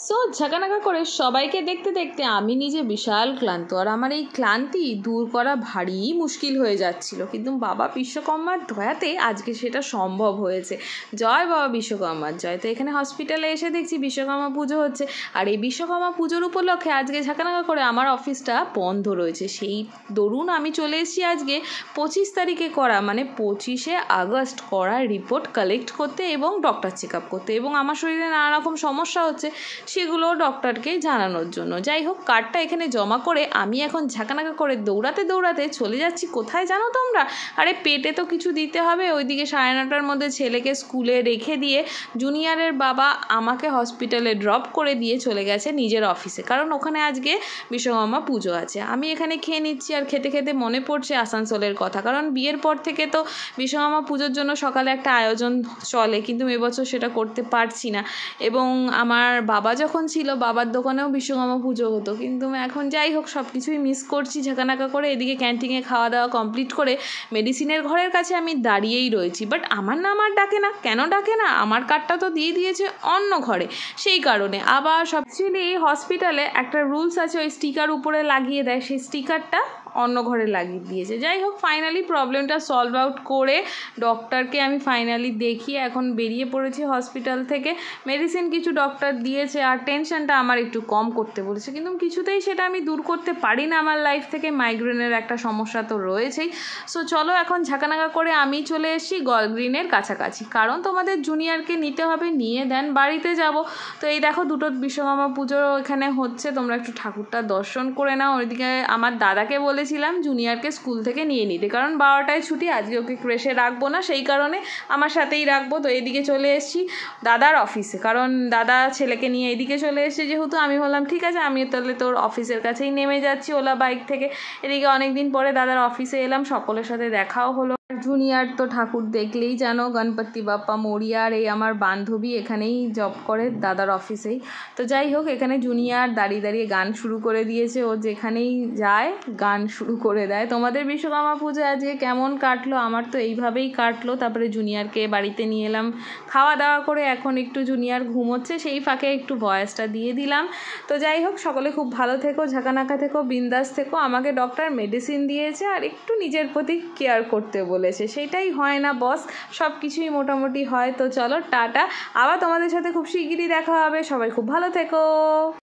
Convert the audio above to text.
So ঝাঁকানাকা করে সবাইকে দেখতে দেখতে আমি নিজে বিশাল ক্লান্ত, আর আমার এই ক্লান্তি দূর করা ভারী মুশকিল হয়ে যাচ্ছিল, কিন্তু বাবা বিশ্বকর্মার দয়াতে আজকে সেটা সম্ভব হয়েছে। জয় বাবা বিশ্বকর্মার জয়। তো এখানে হসপিটালে এসে দেখছি বিশ্বকর্মা পুজো হচ্ছে, আর এই বিশ্বকর্মা পুজোর উপলক্ষে আজকে ঝাঁকানাকা করে আমার অফিসটা বন্ধ রয়েছে। সেই দরুন আমি চলে এসেছি আজকে 25 তারিখে করা, মানে 25শে আগস্ট করা রিপোর্ট কালেক্ট করতে এবং ডক্টর চেক আপ করতে, এবং আমার শরীরে নানা রকম সমস্যা হচ্ছে সেগুলো ডক্টরকে জানানোর জন্য। যাই হোক, কার্ডটা এখানে জমা করে আমি এখন ঝাঁকানাকা করে দৌড়াতে দৌড়াতে চলে যাচ্ছি কোথায় জানো তোমরা? আরে পেটে তো কিছু দিতে হবে। ওইদিকে 9:30টার মধ্যে ছেলেকে স্কুলে রেখে দিয়ে জুনিয়রের বাবা আমাকে হসপিটালে ড্রপ করে দিয়ে চলে গেছে নিজের অফিসে, কারণ ওখানে আজকে বিশ্বকর্মা পুজো আছে। আমি এখানে খেয়ে নিচ্ছি, আর খেতে খেতে মনে পড়ছে আসানসোলের কথা, কারণ বিয়ের পর থেকে তো বিশ্বকর্মা পুজোর জন্য সকালে একটা আয়োজন চলে, কিন্তু এবছর সেটা করতে পারছি না। এবং আমার বাবা যখন ছিল, বাবার দোকানেও বিশ্বকর্মা পুজো হতো, কিন্তু এখন যাই হোক সব কিছুই মিস করছি ঝাঁকানাকা করে। এদিকে ক্যান্টিনে খাওয়া দাওয়া কমপ্লিট করে মেডিসিনের ঘরের কাছে আমি দাঁড়িয়েই রয়েছি, বাট আমার নাম আর ডাকে না। কেন ডাকে না? আমার কার্ডটা তো দিয়ে দিয়েছে অন্য ঘরে, সেই কারণে। আবার সব অ্যাকচুয়ালি এই হসপিটালে একটা রুলস আছে, ওই স্টিকার উপরে লাগিয়ে দেয়, সেই স্টিকারটা অন্য ঘরে লাগিয়ে দিয়েছে। যাই হোক, ফাইনালি প্রবলেমটা সলভ আউট করে ডক্টরকে আমি ফাইনালি দেখিয়ে এখন বেরিয়ে পড়েছি হসপিটাল থেকে। মেডিসিন কিছু ডক্টর দিয়েছে, আর টেনশনটা আমার একটু কম করতে বলেছে, কিন্তু কিছুতেই সেটা আমি দূর করতে পারি না আমার লাইফ থেকে। মাইগ্রেনের একটা সমস্যা তো রয়েছেই। সো চলো এখন ঝাঁকানাকা করে আমি চলে এসেছি গলগ্রিনের কাছাকাছি, কারণ তোমাদের জুনিয়রকে নিতে হবে, নিয়ে দেন বাড়িতে যাব। তো এই দেখো দুটো বিশ্বকর্মা পুজো এখানে হচ্ছে, তোমরা একটু ঠাকুরটা দর্শন করে নাও। ওইদিকে আমার দাদাকে বলেছিলাম জুনিয়রকে স্কুল থেকে নিয়ে নিতে, কারণ 12টায় ছুটি, আজকে ওকে ক্রেশে রাখবো না, সেই কারণে আমার সাথেই রাখবো। তো এদিকে চলে এসেছি দাদার অফিসে, কারণ দাদা ছেলেকে নিয়ে এদিকে চলে এসেছে যেহেতু, আমি বললাম ঠিক আছে আমি তাহলে তোর অফিসের কাছেই নেমে যাচ্ছি ওলা বাইক থেকে। এদিকে অনেকদিন পরে দাদার অফিসে এলাম, সকলের সাথে দেখাও হলো। জুনিয়র তো ঠাকুর দেখলেই জানো, গণপতি বাপ্পা মরিয়া। আর এই আমার বান্ধবী এখানেই জব করে দাদার অফিসেই। তো যাই হোক, এখানে জুনিয়র দাঁড়িয়ে দাঁড়িয়ে গান শুরু করে দিয়েছে, ও যেখানেই যায় গান শুরু করে দেয়। তোমাদের বিশ্বকর্মা পুজো আজকে কেমন কাটলো? আমার তো এইভাবেই কাটলো। তারপরে জুনিয়রকে বাড়িতে নিয়ে এলাম খাওয়া দাওয়া করে, এখন একটু জুনিয়র ঘুমোচ্ছে, সেই ফাঁকে একটু ভয়েসটা দিয়ে দিলাম। তো যাই হোক, সকলে খুব ভালো থেকো, ঝাঁকানাকা থেকো, বিন্দাস থেকো। আমাকে ডক্টর মেডিসিন দিয়েছে আর একটু নিজের প্রতি কেয়ার করতে বলেছে, সেটাই হয় না বস, সব কিছুই মোটামুটি হয়। তো চলো টাটা, আবার তোমাদের সাথে খুব শিগগিরই দেখা হবে। সবাই খুব ভালো থেকো।